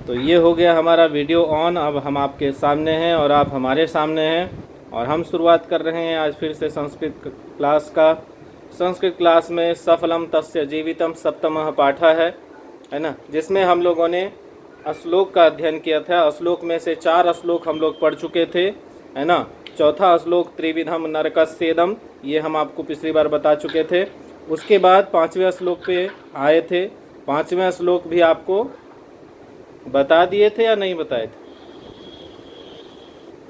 तो ये हो गया हमारा वीडियो ऑन। अब हम आपके सामने हैं और आप हमारे सामने हैं, और हम शुरुआत कर रहे हैं आज फिर से संस्कृत क्लास का। संस्कृत क्लास में सफलम तस्य जीवितम सप्तमः पाठः है ना, जिसमें हम लोगों ने श्लोक का अध्ययन किया था। श्लोक में से 4 श्लोक हम लोग पढ़ चुके थे, है ना। चौथा श्लोक त्रिविधम नरकस्येदम, ये हम आपको पिछली बार बता चुके थे। उसके बाद 5वें श्लोक पे आए थे। 5वां श्लोक भी आपको बता दिए थे या नहीं बताए थे?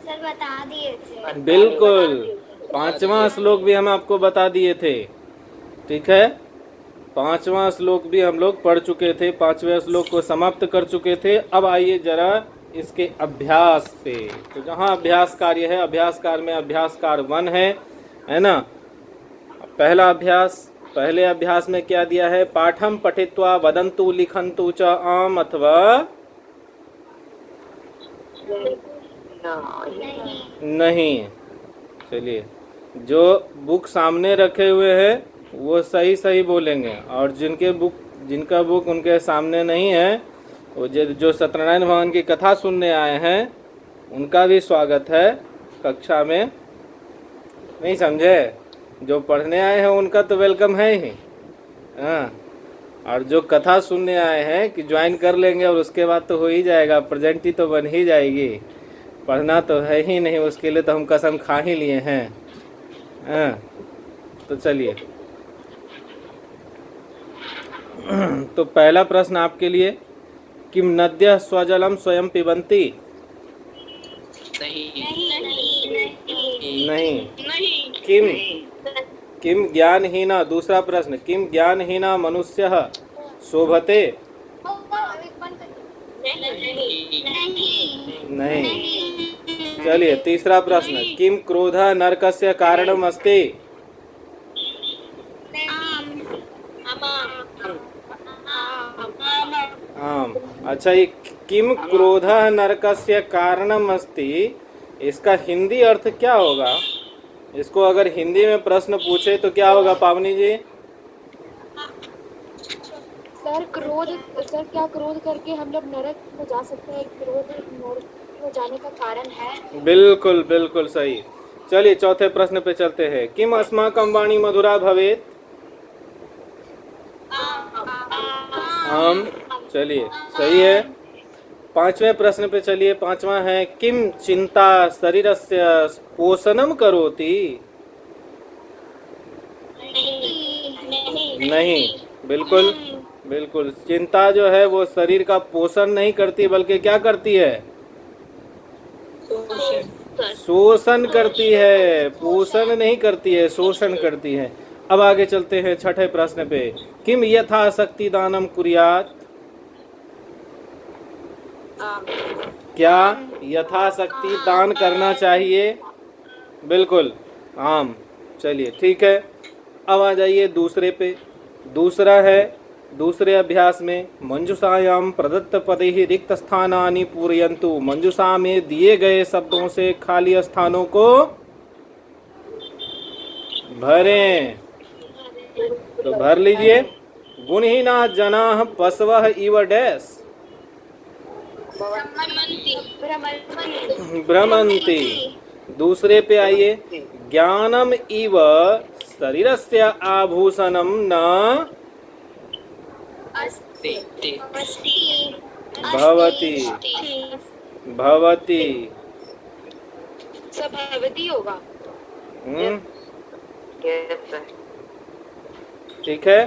सर बता दिए थे। बिल्कुल, 5वां श्लोक भी हम आपको बता दिए थे। ठीक है, 5वां श्लोक भी हम लोग पढ़ चुके थे, 5वें श्लोक को समाप्त कर चुके थे। अब आइए जरा इसके अभ्यास पे। तो जहाँ अभ्यास कार्य है, अभ्यास कार्य में अभ्यास कार्य 1 है ना। पहला अभ्यास, पहले अभ्यास में क्या दिया है? पाठम पठित्वा वदन्तु लिखन्तु च आम अथवा नहीं। चलिए, जो बुक सामने रखे हुए हैं वो सही सही बोलेंगे, और जिनका बुक उनके सामने नहीं है, वो जो सत्यनारायण भगवान की कथा सुनने आए हैं उनका भी स्वागत है कक्षा में। नहीं समझे? जो पढ़ने आए हैं उनका तो वेलकम है ही, हाँ। और जो कथा सुनने आए हैं कि ज्वाइन कर लेंगे और उसके बाद तो हो ही जाएगा, प्रेजेंटी तो बन ही जाएगी। पढ़ना तो है ही नहीं, उसके लिए तो हम कसम खा ही लिए हैं, हाँ। तो चलिए, तो पहला प्रश्न आपके लिए, किम नद्यः स्वजलम स्वयं पिबन्ति? नहीं। किम ज्ञानहीना, दूसरा प्रश्न, किम ज्ञानहीना मनुष्यः शोभते? नहीं। चलिए, तीसरा प्रश्न, किम क्रोधः नरकस्य कारणम् अस्ति? आम। अच्छा, ये किम क्रोधः नरकस्य कारणम् अस्ति, इसका हिंदी अर्थ क्या होगा? इसको अगर हिंदी में प्रश्न पूछे तो क्या होगा पावनी जी? सर क्या क्रोध करके हम लोग नरक में जा सकते हैं? क्रोध नरक में जाने का कारण है। बिल्कुल बिल्कुल सही। चलिए, चौथे प्रश्न पे चलते हैं। किम अस्माकं वाणी मधुरा भवेत्? आम। चलिए, सही है। 5वें प्रश्न पे चलिए। 5वां है, किम चिंता शरीरस्य पोषणम करोति? नहीं। बिल्कुल बिल्कुल, चिंता जो है वो शरीर का पोषण नहीं करती, बल्कि क्या करती है? शोषण करती है, पोषण नहीं करती है, शोषण करती है। अब आगे चलते हैं 6ठे प्रश्न पे। किम यथाशक्ति दानम कुर्यात्? क्या यथाशक्ति दान करना चाहिए? बिल्कुल, आम। चलिए, ठीक है। अब आ जाइए दूसरे पे। दूसरा है, दूसरे अभ्यास में, मंजूषायाम प्रदत्त पदैहि रिक्त स्थानानि पूरयन्तु। मंजूषा में दिए गए शब्दों से खाली स्थानों को भरें। तो भर लीजिए। गुणहीना जनाः पशवः इव डैश भ्रमन्ति। दूसरे पे आइए, ज्ञानम इव शरीरस्य आभूषणम न भवति। भवति स्वभावती होगा। ठीक है।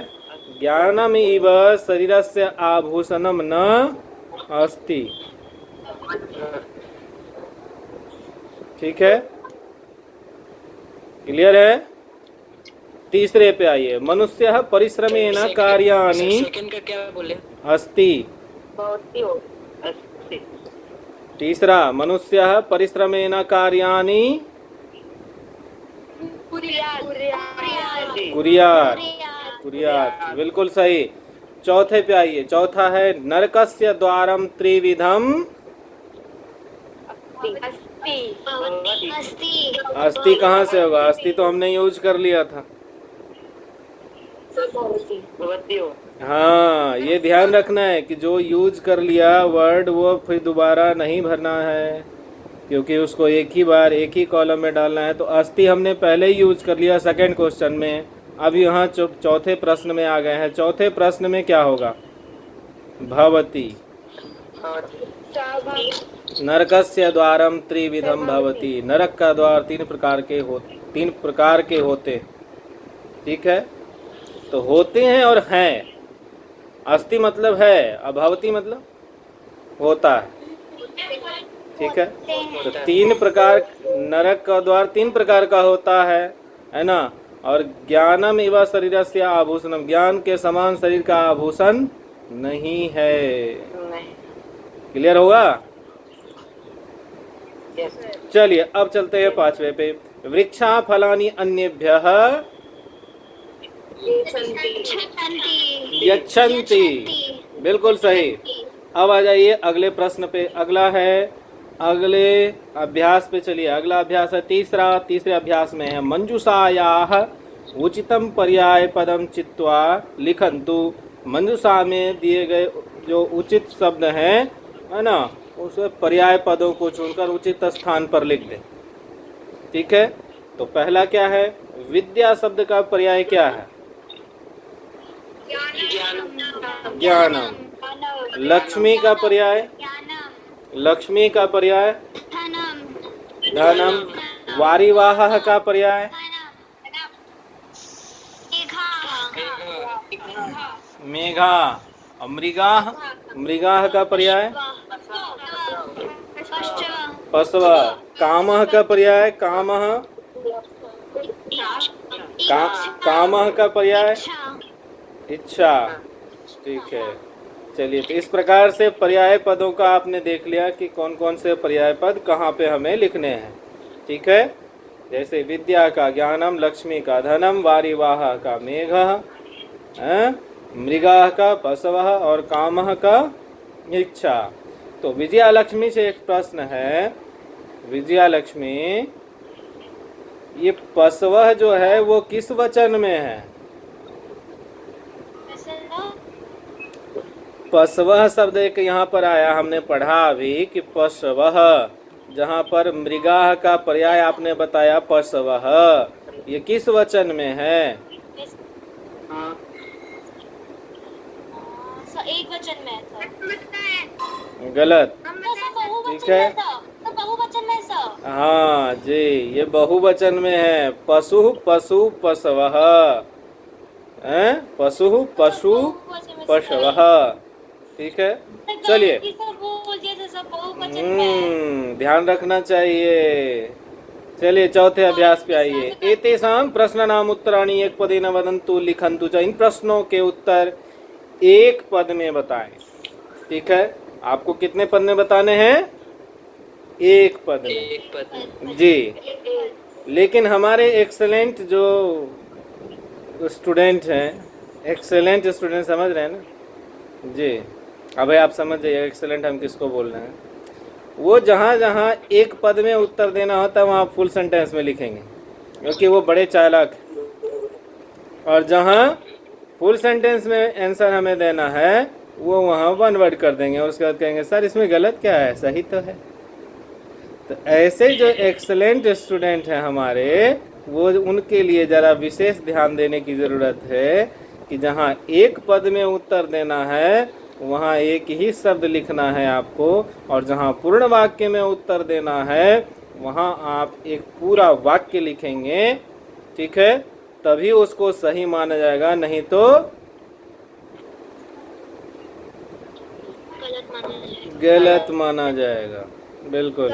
ज्ञानम इव शरीरस्य आभूषणम न अस्ति। ठीक है, क्लियर है। तीसरे पे आइए, मनुष्य परिश्रमेण कार्याणि अस्ति। तीसरा, मनुष्य परिश्रमेण कार्याणि कुर्यात्। कुर्यात्, बिल्कुल सही। चौथे पे आइए। चौथा है, नरकस्य द्वारम त्रिविधम अस्ति। कहाँ से होगा? अस्ति तो हमने यूज कर लिया था। भवती हो। हाँ, ये ध्यान रखना है कि जो यूज कर लिया वर्ड वो फिर दोबारा नहीं भरना है, क्योंकि उसको एक ही बार एक ही कॉलम में डालना है। तो अस्ति हमने पहले ही यूज कर लिया सेकंड क्वेश्चन में। अब यहाँ चौथे प्रश्न में आ गए हैं। चौथे प्रश्न में क्या होगा? भवती। नरकस्य द्वारम त्रिविधम भवति। नरक का द्वार तीन प्रकार के होते। ठीक है, तो होते हैं और हैं। अस्ति मतलब है, अभवती मतलब होता है। ठीक है, तो तीन प्रकार, नरक का द्वार तीन प्रकार का होता है ना। और ज्ञानम एवं शरीरस्य आभूषणम, ज्ञान के समान शरीर का आभूषण नहीं है। क्लियर होगा? चलिए अब चलते हैं पांचवे पे। वृक्षा फलानि अन्येभ्यः यच्छन्ति। बिल्कुल सही। अब आ जाइए अगले प्रश्न पे। अगला है, अगले अभ्यास पे चलिए। अगला अभ्यास है तीसरे अभ्यास में है मंजूषायाः उचितम पर्याय पदम चित्वा लिखन्तु। मंजूषा में दिए गए जो उचित शब्द हैं, है ना, उस पर्याय पदों को चुनकर उचित स्थान पर लिख दें। ठीक है, तो पहला क्या है? विद्या शब्द का पर्याय क्या है? ज्ञानम। लक्ष्मी का पर्याय? लक्ष्मी का पर्याय धनम। वारिवाहः का पर्याय? मेघा। मृगाः। मृगाः का पर्याय? पशव। कामः का पर्याय? कामः। कामः का पर्याय? इच्छा। ठीक है, चलिए, तो इस प्रकार से पर्याय पदों का आपने देख लिया कि कौन कौन से पर्याय पद कहाँ पे हमें लिखने हैं। ठीक है, जैसे विद्या का ज्ञानम, लक्ष्मी का धनम, वारिवाह का मेघः, मृगाः का पशवः और कामः का इच्छा। तो विजया लक्ष्मी से एक प्रश्न है। विजया लक्ष्मी, ये पशवः जो है वो किस वचन में है? पशवः शब्द एक यहाँ पर आया, हमने पढ़ा अभी कि पशवः, जहाँ पर मृगाः का पर्याय आपने बताया पशवः, ये किस वचन में है? एक वचन में है। गलत। ठीक है, बहुवचन में सर। हाँ जी, ये बहुवचन में है। पशु पशु पशवः, पशु पशु पशवः। ठीक है, चलिए, ध्यान रखना चाहिए। चलिए चौथे अभ्यास पे आइए। एतेषां प्रश्नानाम् उत्तराणि एक पदेन वदन्तु लिखन्तु च। इन प्रश्नों के उत्तर एक पद में बताएं। ठीक है, आपको कितने पद में बताने हैं? एक पद में जी। लेकिन हमारे एक्सेलेंट जो स्टूडेंट हैं, एक्सेलेंट स्टूडेंट समझ रहे हैं ना जी? अभी आप समझ जाइए एक्सेलेंट हम किसको बोल रहे हैं। वो जहाँ जहाँ एक पद में उत्तर देना होता है वहाँ फुल सेंटेंस में लिखेंगे, क्योंकि वो बड़े चालाक। और जहाँ फुल सेंटेंस में आंसर हमें देना है वो वहाँ वन वर्ड कर देंगे और उसके बाद कहेंगे सर इसमें गलत क्या है, सही तो है। तो ऐसे जो एक्सेलेंट स्टूडेंट हैं हमारे, वो उनके लिए ज़रा विशेष ध्यान देने की ज़रूरत है कि जहाँ एक पद में उत्तर देना है वहाँ एक ही शब्द लिखना है आपको, और जहाँ पूर्ण वाक्य में उत्तर देना है वहाँ आप एक पूरा वाक्य लिखेंगे। ठीक है, तभी उसको सही माना जाएगा, नहीं तो गलत माना जाएगा। बिल्कुल।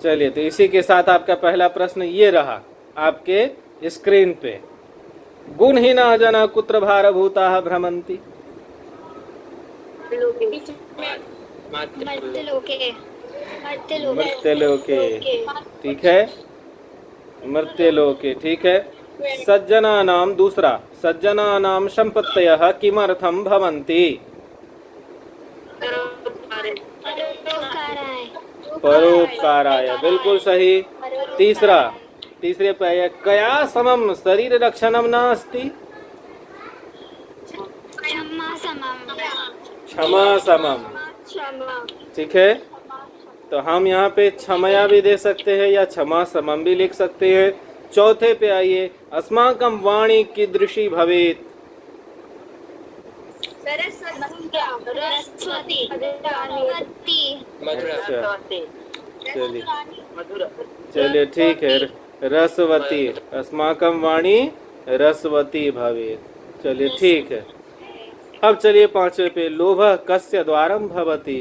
चलिए, तो इसी के साथ आपका पहला प्रश्न ये रहा आपके स्क्रीन पे। गुणहीना जना कुत्र भारभूताः भ्रमन्ति। मर्त्यलोके। ठीक है, मर्त्यलोके। ठीक है, सज्जनानां, दूसरा, सज्जनानां सम्पत्तयः किमर्थं भवन्ति। परोपकाराय। बिल्कुल सही। तीसरा, तीसरे पे कया समम शरीर रक्षणम नास्ति। क्षमा समम। क्षमा ठीक है, तो हम यहाँ पे क्षमया भी दे सकते हैं या क्षमा समम भी लिख सकते हैं। चौथे पे आइए, अस्माकं वाणी कीदृशी भवेत्। सरस्वती अच्छा, चलिए चलिए ठीक है, रसवती। अस्माकं वाणी रसवती भवेत्। चलिए ठीक है। अब चलिए पांचवे पे, लोभ कस्य द्वारम भवति।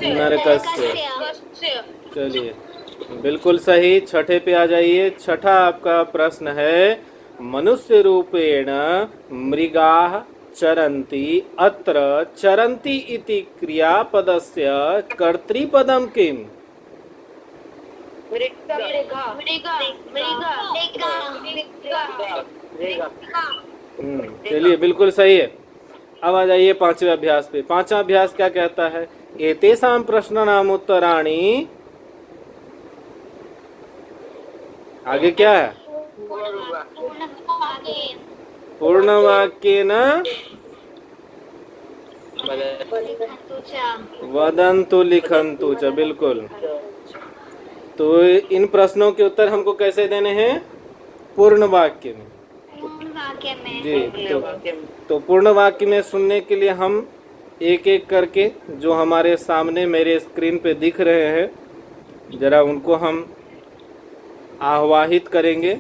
नरकस्य। चलिए बिल्कुल सही। छठे पे आ जाइए। छठा आपका प्रश्न है, मनुष्य रूपेण मृगाः चरन्ति, अत्र चरन्ति इति क्रियापदस्य कर्तृपदं किम्। चलिए बिल्कुल सही है। अब आ जाइए पांचवें अभ्यास पे। पांचवा अभ्यास क्या कहता है, एतेषां प्रश्नानाम् उत्तराणि। आगे क्या है, पूर्णवाक्येन वदन्तु लिखन्तु च। बिल्कुल, तो इन प्रश्नों के उत्तर हमको कैसे देने हैं, पूर्ण वाक्य में। जी, तो पूर्ण वाक्य में सुनने के लिए हम एक एक करके जो हमारे सामने मेरे स्क्रीन पे दिख रहे हैं, जरा उनको हम आह्वाहित करेंगे,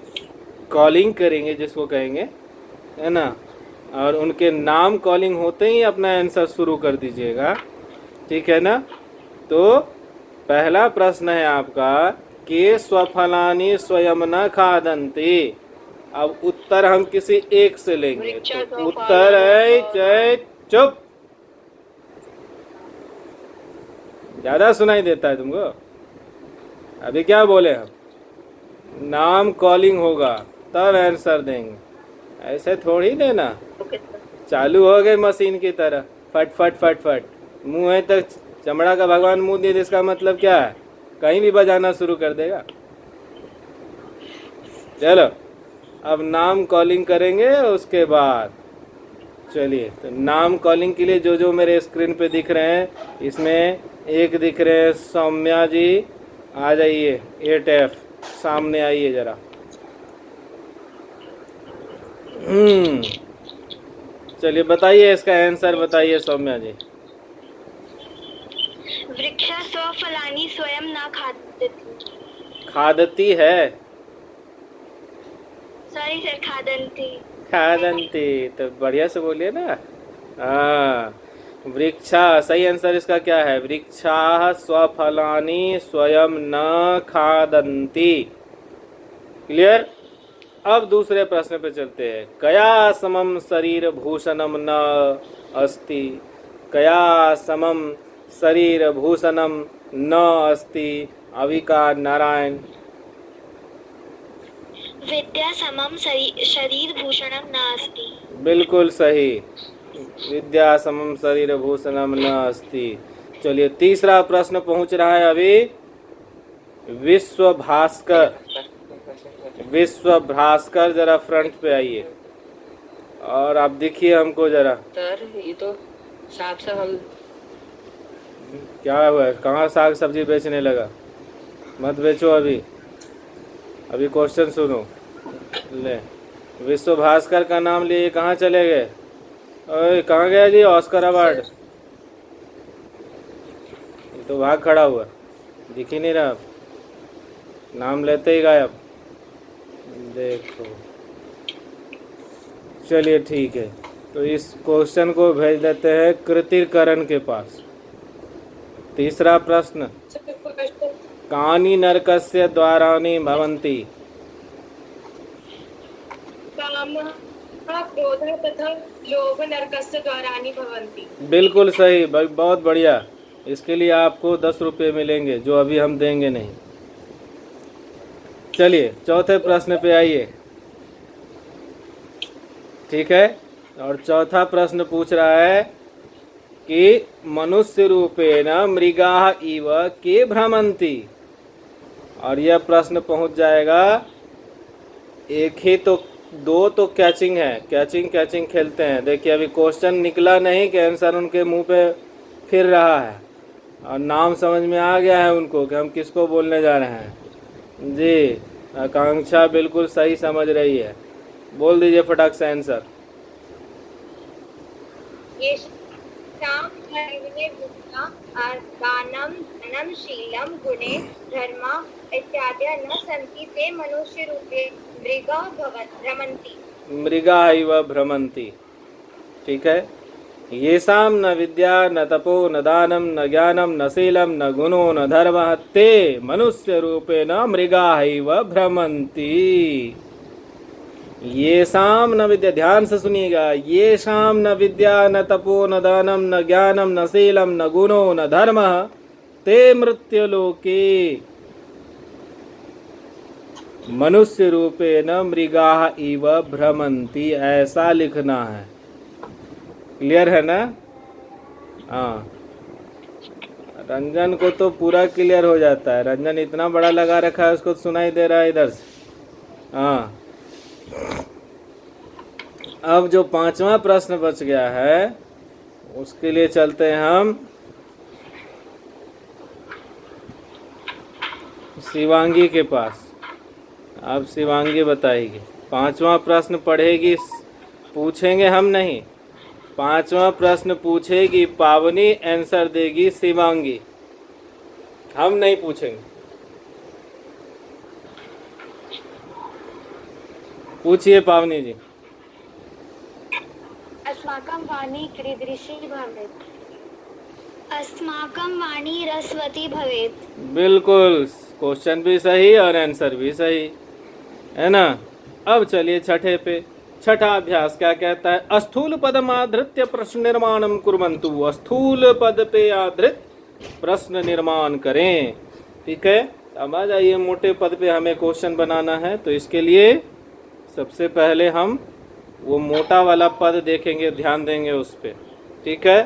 कॉलिंग करेंगे जिसको कहेंगे, है ना। और उनके नाम कॉलिंग होते ही अपना आंसर शुरू कर दीजिएगा, ठीक है ना। तो पहला प्रश्न है आपका, के स्वफलानि स्वयं न खादन्ति। अब उत्तर हम किसी एक से लेंगे। तो उत्तर है, जय चुप, ज्यादा सुनाई देता है तुमको। अभी क्या बोले हम, नाम कॉलिंग होगा तब आंसर देंगे, ऐसे थोड़ी देना। चालू हो गए मशीन की तरह, फट फट फट फट। मुंह है तक चमड़ा का भगवान मुंह दे, इसका मतलब क्या है, कहीं भी बजाना शुरू कर देगा। चलो अब नाम कॉलिंग करेंगे उसके बाद। चलिए, तो नाम कॉलिंग के लिए जो जो मेरे स्क्रीन पे दिख रहे हैं, इसमें एक दिख रहे हैं सौम्या जी, आ जाइए 8F, सामने आइए जरा। चलिए बताइए इसका आंसर, बताइए सौम्या जी। वृक्ष स्वफलानि स्वयं न खादति। खादती है, सॉरी सर, खादन्ति। खादन्ति, तो बढ़िया से बोलिए ना। हाँ, वृक्षा, सही आंसर इसका क्या है, वृक्षाः स्वफलानि स्वयं न खादन्ति। क्लियर। अब दूसरे प्रश्न पे चलते हैं। कया समम शरीर भूषणम न अस्ति। कया समम शरीर भूषणम न अस्ति। अविकार नारायण। विद्या समम शरीर भूषणम न अस्ति। बिल्कुल सही, विद्या समम शरीर भूषणम न अस्ति। चलिए तीसरा प्रश्न पहुंच रहा है अभी। विश्व भास्कर, विश्व भास्कर जरा फ्रंट पे आइए और आप दिखिए हमको जरा। सर ये तो साग सब हम क्या हुआ, कहाँ साग सब्जी बेचने लगा, मत बेचो अभी, अभी क्वेश्चन सुनो। ले, विश्व भास्कर का नाम लिए कहाँ चले गए, ओए कहाँ गया जी ऑस्कर अवार्ड, ये तो भाग खड़ा हुआ, दिख ही नहीं रहा, नाम लेते ही गायब। देखो, चलिए ठीक है, तो इस क्वेश्चन को भेज देते हैं कृतिकरण के पास। तीसरा प्रश्न, कानि नरकस्य द्वाराणि भवन्ति। कामः, क्रोधः तथा लोभ नरकस्य द्वाराणि भवन्ति। बिल्कुल सही, बहुत बढ़िया। इसके लिए आपको 10 रुपये मिलेंगे जो अभी हम देंगे नहीं। चलिए चौथे प्रश्न पे आइए, ठीक है। और चौथा प्रश्न पूछ रहा है कि मनुष्य रूपेण मृगाः इव के भ्रमन्ति। और यह प्रश्न पहुंच जाएगा, एक ही तो दो तो कैचिंग है, कैचिंग कैचिंग खेलते हैं। देखिए अभी क्वेश्चन निकला नहीं कि आंसर उनके मुंह पे फिर रहा है, और नाम समझ में आ गया है उनको कि हम किसको बोलने जा रहे हैं। जी, आकांक्षा बिल्कुल सही समझ रही है। बोल दीजिए फटाक से आंसर। ये शाम धर्मणे बुद्धा दानम धनम शीलम गुणे धर्मा इत्यादि न सन्ति ते मनुष्य रूपे मृगा भ्रमन्ति। मृगा इव भ्रमन्ति, ठीक है। येषां न विद्या न तपो न दानम न ज्ञानम न शीलम न गुणो न धर्मः ते मनुष्य रूपेण मृगा इव भ्रमन्ति। येषां न विद्या, ध्यान से सुनिएगा, येषां न विद्या न तपो न दानम न ज्ञानम न शीलम न गुणो न धर्मः ते मृत्युलोके मनुष्य रूपेण मृगा इव भ्रमन्ति, ऐसा लिखना है। क्लियर है ना? हाँ, रंजन को तो पूरा क्लियर हो जाता है। रंजन इतना बड़ा लगा रखा है, उसको सुनाई दे रहा है इधर से। हाँ, अब जो 5वां प्रश्न बच गया है उसके लिए चलते हैं हम शिवांगी के पास। अब शिवांगी बताएगी। 5वां प्रश्न पढ़ेगी, पूछेंगे हम नहीं। 5वां प्रश्न पूछेगी पावनी, आंसर देगी शिवांगी, हम नहीं पूछेंगे। पूछिए पावनी जी। अस्माकं वाणी कीदृशी भवेत्। अस्माकं वाणी रसवती भवेत्। बिल्कुल, क्वेश्चन भी सही और आंसर भी सही है ना। अब चलिए छठे पे। छठा अभ्यास क्या कहता है? अस्थूल पदम आधृत्य प्रश्न निर्माणम कुर्वन्तु। स्थूल पद पे आधृत प्रश्न निर्माण करें, ठीक है। अब आ जाइए, मोटे पद पे हमें क्वेश्चन बनाना है, तो इसके लिए सबसे पहले हम वो मोटा वाला पद देखेंगे, ध्यान देंगे उस पे, ठीक है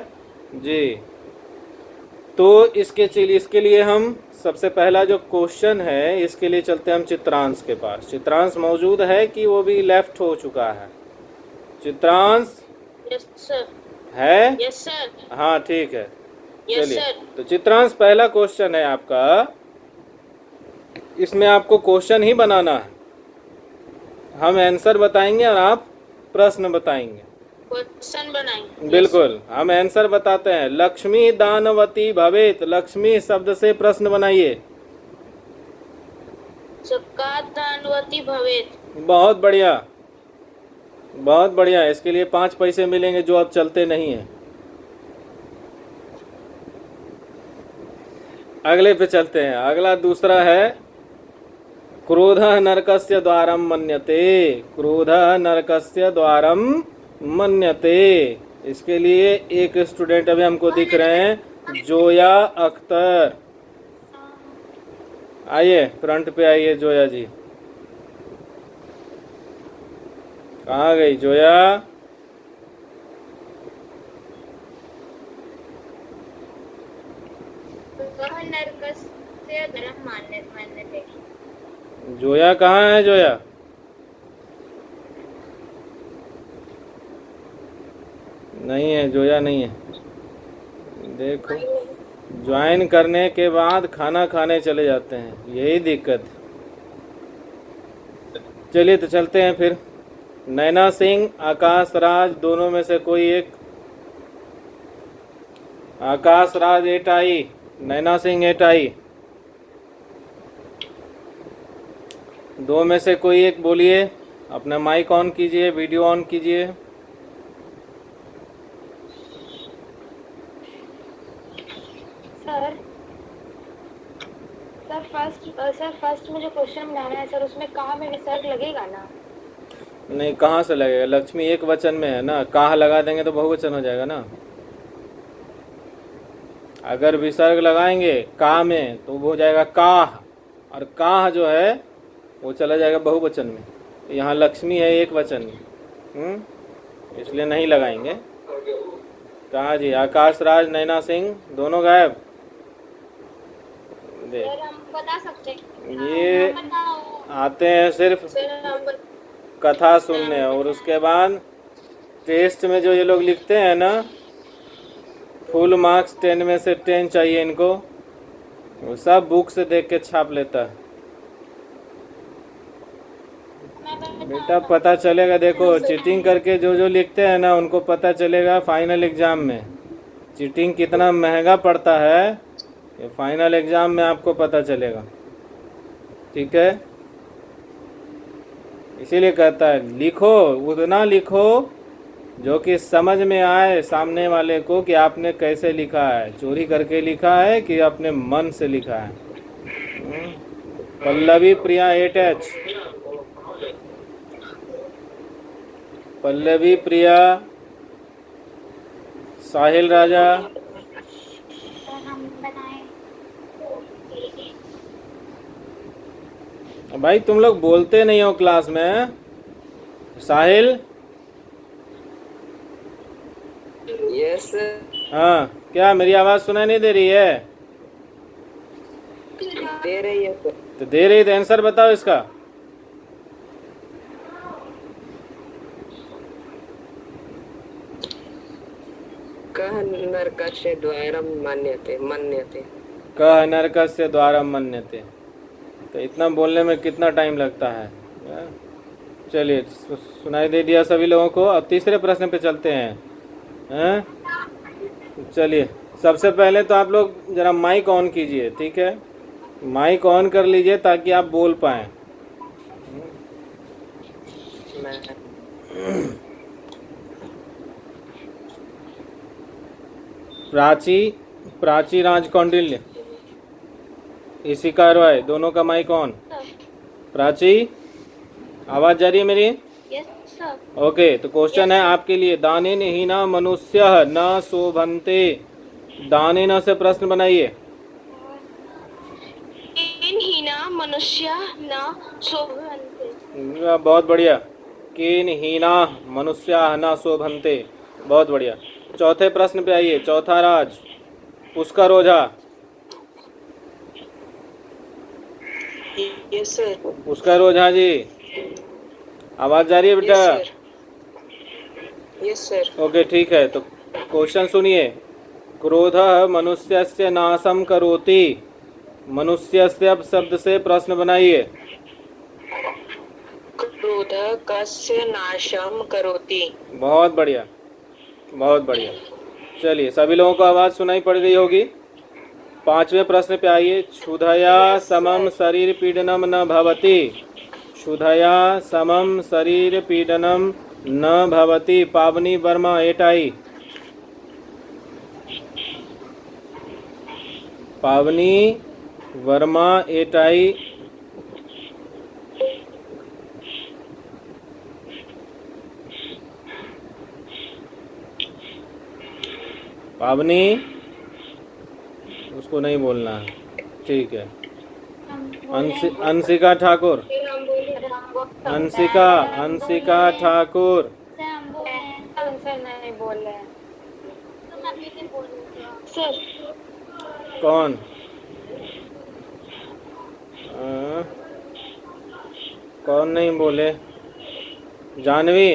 जी। तो इसके लिए हम सबसे पहला जो क्वेश्चन है, इसके लिए चलते हैं हम चित्रांश के पास। चित्रांश मौजूद है कि वो भी लेफ्ट हो चुका है? Chitransh yes sir. है? Yes sir. हाँ ठीक है, यस चलिए। सर। तो चित्रांश पहला क्वेश्चन है आपका, इसमें आपको क्वेश्चन ही बनाना है। हम आंसर बताएंगे और आप प्रश्न बताएंगे। क्वेश्चन बनाएंगे। बिल्कुल, हम आंसर बताते हैं। लक्ष्मी दानवती भवेत, लक्ष्मी शब्द से प्रश्न बनाइए। सबका दानवती भवेत। बहुत बढ़िया, बहुत बढ़िया। इसके लिए 5 पैसे मिलेंगे जो अब चलते नहीं हैं। अगले पे चलते हैं। अगला दूसरा है क्रोधः नरकस्य द्वारम मन्यते। क्रोधः नरकस्य द्वारम मन्यते। इसके लिए एक स्टूडेंट अभी हमको दिख रहे हैं, जोया अख्तर। आइए फ्रंट पे आइए जोया जी। कहाँ गई जोया? वह नरकस्य द्वारम मन्यते। जोया कहाँ है? जोया नहीं है, जोया नहीं है। देखो, ज्वाइन करने के बाद खाना खाने चले जाते हैं, यही दिक्कत है। चलिए तो चलते हैं फिर। नैना सिंह, आकाश राज, दोनों में से कोई एक। आकाश राज एटाई, नैना सिंह एटाई, दो में से कोई एक बोलिए। अपना माइक ऑन कीजिए, वीडियो ऑन कीजिए। सर फर्स्ट में जो क्वेश्चन बनाना है सर, उसमें कहाँ में विसर्ग लगेगा ना? नहीं, कहाँ से लगेगा? लक्ष्मी एक वचन में है ना, काह लगा देंगे तो बहुवचन हो जाएगा ना। अगर विसर्ग लगाएंगे का में तो वो हो जाएगा काह, और काह जो है वो चला जाएगा बहुवचन में। यहाँ लक्ष्मी है एक वचन में, इसलिए नहीं लगाएंगे। कहाँ जी? आकाश राज, नैना सिंह दोनों गायब। सर हम बता सकते हैं। ये आते हैं सिर्फ सर हम कथा सुनने, और उसके बाद टेस्ट में जो ये लोग लिखते हैं ना, फुल मार्क्स 10 में से 10 चाहिए इनको, वो सब बुक से देख के छाप लेता है। बेटा पता चलेगा, देखो चीटिंग करके जो जो लिखते हैं ना उनको पता चलेगा फाइनल एग्जाम में चीटिंग कितना महंगा पड़ता है, ये फाइनल एग्जाम में आपको पता चलेगा। ठीक है, इसीलिए कहता है लिखो, उतना लिखो जो कि समझ में आए सामने वाले को कि आपने कैसे लिखा है, चोरी करके लिखा है कि अपने मन से लिखा है। पल्लवी प्रिया 8H, पल्लवी प्रिया, साहिल राजा, भाई तुम लोग बोलते नहीं हो क्लास में। साहिल, यस हाँ क्या मेरी आवाज़ सुनाई नहीं दे रही है? दे रही है सर। तो दे रही तो आंसर बताओ इसका। कह नरकस्य द्वारम मन्यते मन्यते। कह नरकस्य द्वारम मन्यते, तो इतना बोलने में कितना टाइम लगता है। चलिए सुनाई दे दिया सभी लोगों को। अब तीसरे प्रश्न पे चलते हैं। चलिए सबसे पहले तो आप लोग जरा माइक ऑन कीजिए, ठीक है, माइक ऑन कर लीजिए ताकि आप बोल पाएँ। प्राची राजकौंडिल्य, इशिका रॉय, दोनों का माइक ऑन। प्राची आवाज जा रही है मेरी? Yes sir. ओके, तो क्वेश्चन है आपके लिए, दानेन हीना मनुष्य न शोभन्ते। दानेन से प्रश्न बनाइए। हीना मनुष्य न शोभन्ते। बहुत बढ़िया। केन हीना मनुष्य न शोभन्ते, बहुत बढ़िया। चौथे प्रश्न पे आइए। चौथा राज पुष्कर ओझा। Yes sir. पुष्कर ओझा जी आवाज जा रही है बेटा? Yes sir. ओके ठीक है, तो क्वेश्चन सुनिए। क्रोधः मनुष्यस्य नाशम करोति। मनुष्यस्य शब्द से प्रश्न बनाइए। क्रोध कस्य नाशम करोति। बहुत बढ़िया, बहुत बढ़िया। चलिए सभी लोगों को आवाज़ सुनाई पड़ गई होगी। पांचवें प्रश्न पे आइए। क्षुधया समम शरीर पीडनम न भवति। क्षुधया समम शरीर पीडनम न भवति। पावनी वर्मा 8I। पावनी वर्मा 8I। पावनी, उसको नहीं बोलना है, ठीक है। अंशिका ठाकुर। अंशिका ठाकुर। नहीं बोल रहे हैं सर। कौन? कौन नहीं बोले? जानवी,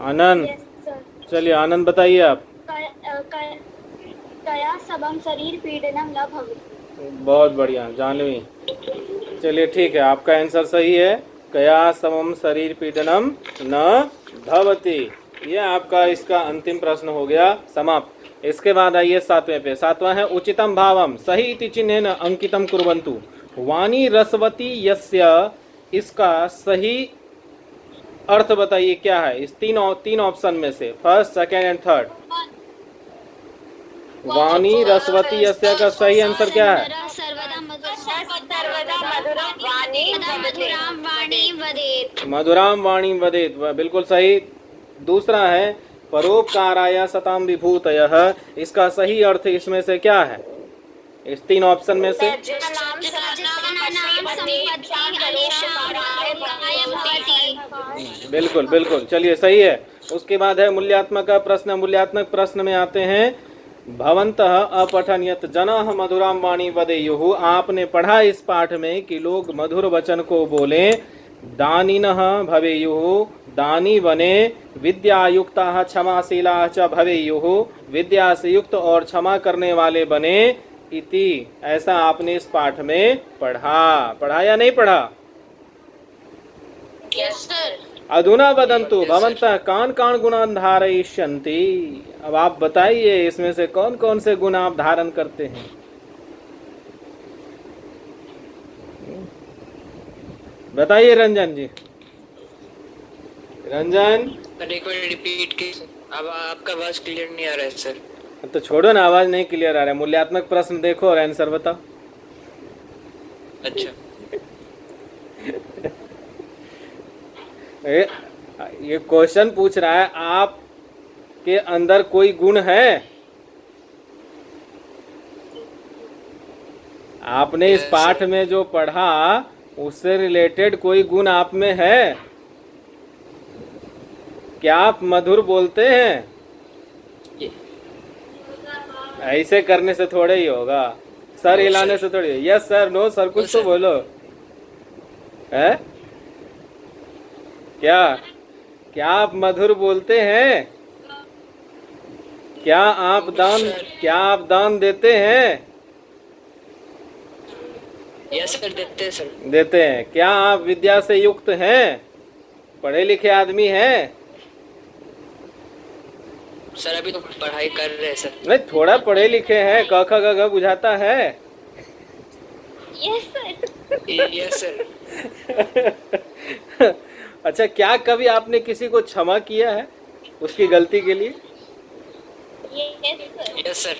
आनंद। चलिए आनंद बताइए आप। कया सबम शरीर पीडनम न भवति। बहुत बढ़िया जानवी। चलिए ठीक है, आपका आंसर सही है। कया समम शरीर पीडनम न भवति, ये आपका इसका अंतिम प्रश्न हो गया समाप्त। इसके बाद आइए सातवें पे। सातवां है उचितम भावम सही इति चिन्हेन अंकितम कुर्वन्तु। वाणी रसवती यस्य, इसका सही अर्थ बताइए क्या है इस तीन ऑप्शन में से, फर्स्ट सेकेंड एंड थर्ड। वाणी रसवती यस्य का सही आंसर क्या है? मधुराम वाणी वदेत, बिल्कुल सही। दूसरा है परोपकाराय सताम विभूतयः, इसका सही अर्थ इसमें से क्या है इस तीन ऑप्शन में से? बिल्कुल बिल्कुल, चलिए सही है। उसके बाद है मूल्यात्मक प्रश्न। मूल्यात्मक प्रश्न में आते हैं भवन्तः अपठन्यत जनाः मधुरां वाणी वदेयुः। आपने पढ़ा इस पाठ में कि लोग मधुर वचन को बोलें। दानिनः भवेयुः, दानी बने। विद्यायुक्ताः क्षमाशीलाः च भवेयुः, विद्या से युक्त और क्षमा करने वाले बने। इति, ऐसा आपने इस पाठ में पढ़ा या नहीं पढ़ा? Yes sir. अधुना वदन्तु भवन्तः कान् कान् गुणान् धारयिष्यन्ति। अब आप बताइए इसमें से कौन कौन से गुण आप धारण करते हैं? बताइए रंजन जी। रंजन, सर एक बार रिपीट की। अब आपका आवाज क्लियर नहीं आ रहा है सर। तो छोड़ो ना, आवाज नहीं क्लियर आ रहा है। मूल्यात्मक प्रश्न देखो और आंसर बताओ। अच्छा, ये क्वेश्चन पूछ रहा है आप के अंदर कोई गुण है? आपने इस पाठ में जो पढ़ा उससे रिलेटेड कोई गुण आप में है? क्या आप मधुर बोलते हैं? ऐसे करने से थोड़े ही होगा, सर हिलाने से थोड़ी। यस सर, नो सर, कुछ तो बोलो। है क्या क्या आप मधुर बोलते हैं? क्या आप दान देते हैं? यस सर, देते हैं सर। देते हैं। क्या आप विद्या से युक्त हैं? पढ़े लिखे आदमी हैं? सर अभी तो पढ़ाई कर रहे हैं सर। नहीं, थोड़ा पढ़े लिखे हैं, क ख ग घ बुझाता है? Yes sir. Yes sir. अच्छा, क्या कभी आपने किसी को क्षमा किया है उसकी गलती के लिए? Yes sir. Yes sir.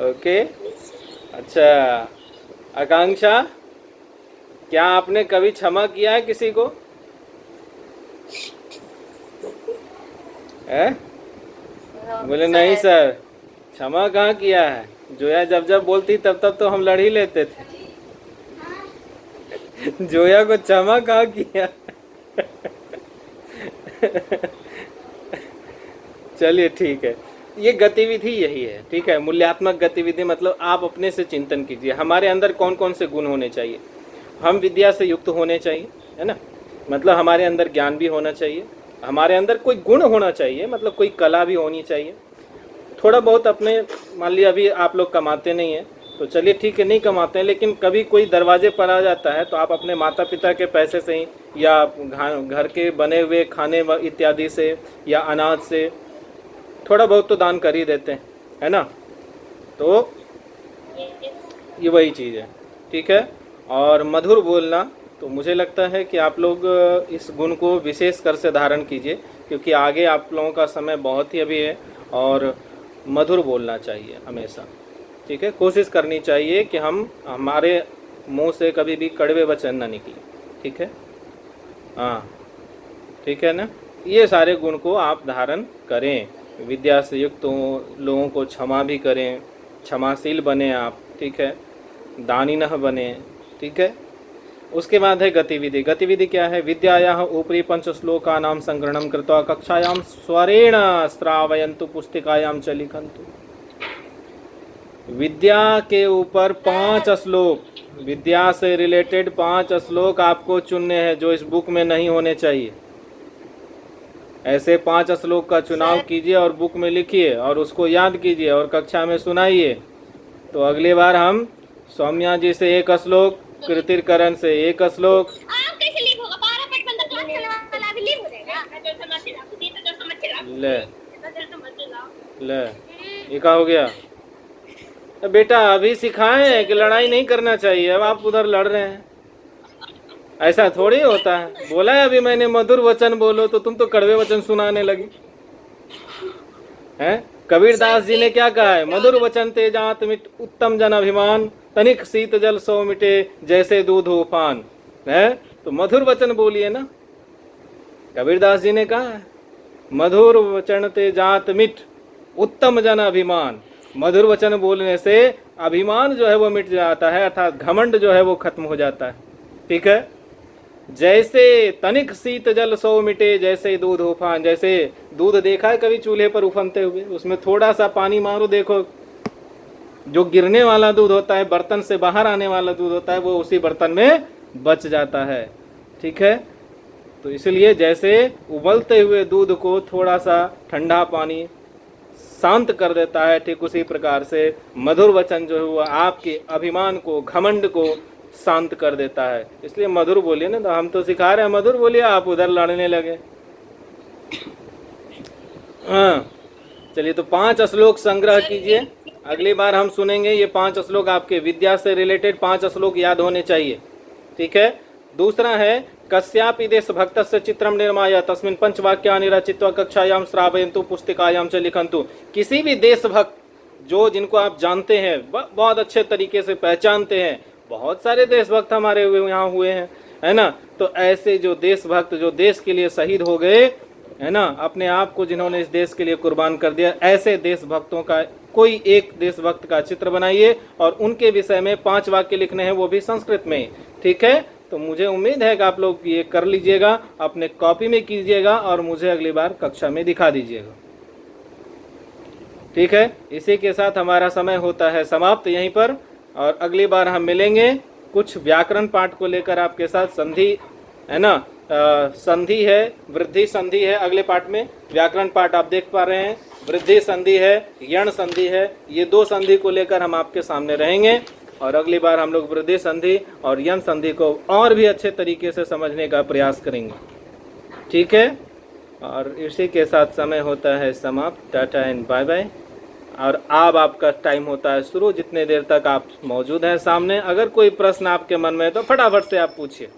Okay, अच्छा। आकांक्षा, क्या आपने कभी क्षमा किया है किसी को? बोले नहीं सर, क्षमा कहाँ किया है। जोया जब जब बोलती तब तब तो हम लड़ ही लेते थे। जोया को क्षमा कहाँ किया। चलिए ठीक है, ये गतिविधि यही है। ठीक है, मूल्यात्मक गतिविधि मतलब आप अपने से चिंतन कीजिए हमारे अंदर कौन कौन से गुण होने चाहिए। हम विद्या से युक्त होने चाहिए, है ना। मतलब हमारे अंदर ज्ञान भी होना चाहिए, हमारे अंदर कोई गुण होना चाहिए, मतलब कोई कला भी होनी चाहिए। थोड़ा बहुत अपने, मान लिया अभी आप लोग कमाते नहीं हैं तो चलिए ठीक है, नहीं कमाते हैं, लेकिन कभी कोई दरवाजे पर आ जाता है तो आप अपने माता पिता के पैसे से ही या घर के बने हुए खाने इत्यादि से या अनाज से थोड़ा बहुत तो दान कर ही देते हैं, है ना। तो ये वही चीज़ है, ठीक है। और मधुर बोलना, तो मुझे लगता है कि आप लोग इस गुण को विशेष कर से धारण कीजिए, क्योंकि आगे आप लोगों का समय बहुत ही अभी है और मधुर बोलना चाहिए हमेशा। ठीक है, कोशिश करनी चाहिए कि हमारे मुंह से कभी भी कड़वे वचन ना निकले। ठीक है, हाँ ठीक है ना। ये सारे गुण को आप धारण करें, विद्या से युक्त लोगों को क्षमा भी करें, क्षमाशील बने आप। ठीक है, दानिनः बने। ठीक है, उसके बाद है गतिविधि। गतिविधि क्या है? विद्यायाः उपरि 5 श्लोकानां संग्रहणं कृत्वा कक्षायां स्वरेण श्रावयन्तु पुस्तिकायां च लिखन्तु। विद्या के ऊपर 5 श्लोक, विद्या से रिलेटेड 5 श्लोक आपको चुनने हैं जो इस बुक में नहीं होने चाहिए। ऐसे 5 श्लोक का चुनाव कीजिए और बुक में लिखिए और उसको याद कीजिए और कक्षा में सुनाइए। तो अगली बार हम सौम्या जी से 1 श्लोक, कृतिकरण से 1 श्लोक। आप कैसे लीव होगा? 12 मिनट बंदा क्लास चलाने वाला भी लीव हो जाएगा। ले, ये क्या हो गया? बेटा अभी सिखाए हैं कि लड़ाई नहीं करना चाहिए, अब आप उधर लड़ रहे हैं। ऐसा थोड़ी होता है। बोला है अभी मैंने मधुर वचन बोलो, तो तुम तो कड़वे वचन सुनाने लगी हैं। कबीरदास जी ने क्या कहा है? मधुर वचन तेजात मिट उत्तम जन अभिमान, तनिक शीत जल सो मिटे जैसे दूध उफान। है तो मधुर वचन बोलिए ना। कबीरदास जी ने कहा है मधुर वचन तेजात मिट उत्तम जन अभिमान। मधुर वचन बोलने से अभिमान जो है वो मिट जाता है, अर्थात घमंड जो है वो खत्म हो जाता है। ठीक है, जैसे तनिक शीत जल सो मिटे जैसे दूध उफान। जैसे दूध देखा है कभी चूल्हे पर उफनते हुए? उसमें थोड़ा सा पानी मारो, देखो जो गिरने वाला दूध होता है, बर्तन से बाहर आने वाला दूध होता है, वो उसी बर्तन में बच जाता है। ठीक है, तो इसलिए जैसे उबलते हुए दूध को थोड़ा सा ठंडा पानी शांत कर देता है, ठीक उसी प्रकार से मधुर वचन जो है वो आपके अभिमान को, घमंड को शांत कर देता है। इसलिए मधुर बोलिए ना, तो हम तो सिखा रहे हैं मधुर बोलिए, आप उधर लड़ने लगे। हाँ, चलिए तो 5 श्लोक संग्रह कीजिए, अगली बार हम सुनेंगे। ये 5 श्लोक आपके विद्या से रिलेटेड 5 श्लोक याद होने चाहिए। ठीक है, दूसरा है कस्यापि देश भक्तस्य चित्रम निर्माय तस्मिन् पंचवाक्यानि रचित्वा कक्षायाम श्रावयन्तु पुस्तिकायाम च लिखन्तु। किसी भी देश भक्त जो जिनको आप जानते हैं, बहुत अच्छे तरीके से पहचानते हैं, बहुत सारे देशभक्त हमारे यहाँ हुए हैं, है ना, तो ऐसे जो देशभक्त जो देश के लिए शहीद हो गए, है ना, अपने आप को जिन्होंने इस देश के लिए कुर्बान कर दिया, ऐसे देशभक्तों का कोई एक देशभक्त का चित्र बनाइए और उनके विषय में 5 वाक्य लिखने हैं, वो भी संस्कृत में। ठीक है, तो मुझे उम्मीद है कि आप लोग ये कर लीजिएगा, अपने कॉपी में कीजिएगा और मुझे अगली बार कक्षा में दिखा दीजिएगा। ठीक है, इसी के साथ हमारा समय होता है समाप्त यहीं पर, और अगली बार हम मिलेंगे कुछ व्याकरण पाठ को लेकर आपके साथ। संधि है ना, संधि है, वृद्धि संधि है अगले पाठ में। व्याकरण पाठ आप देख पा रहे हैं, वृद्धि संधि है, यण संधि है, ये 2 संधि को लेकर हम आपके सामने रहेंगे। और अगली बार हम लोग वृद्धि संधि और यण संधि को और भी अच्छे तरीके से समझने का प्रयास करेंगे। ठीक है, और इसी के साथ समय होता है समाप्त। Tata and bye bye. और अब आपका टाइम होता है शुरू, जितने देर तक आप मौजूद हैं सामने। अगर कोई प्रश्न आपके मन में है तो फटाफट से आप पूछिए।